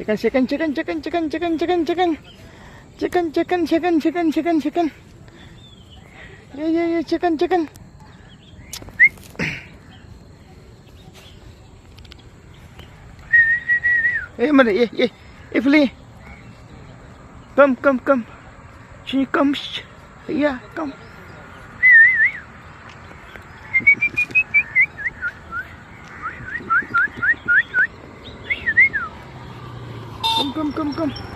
Chicken. Yeah, chicken. Mana? Flee. Come. Sini come. Yeah, come. Come.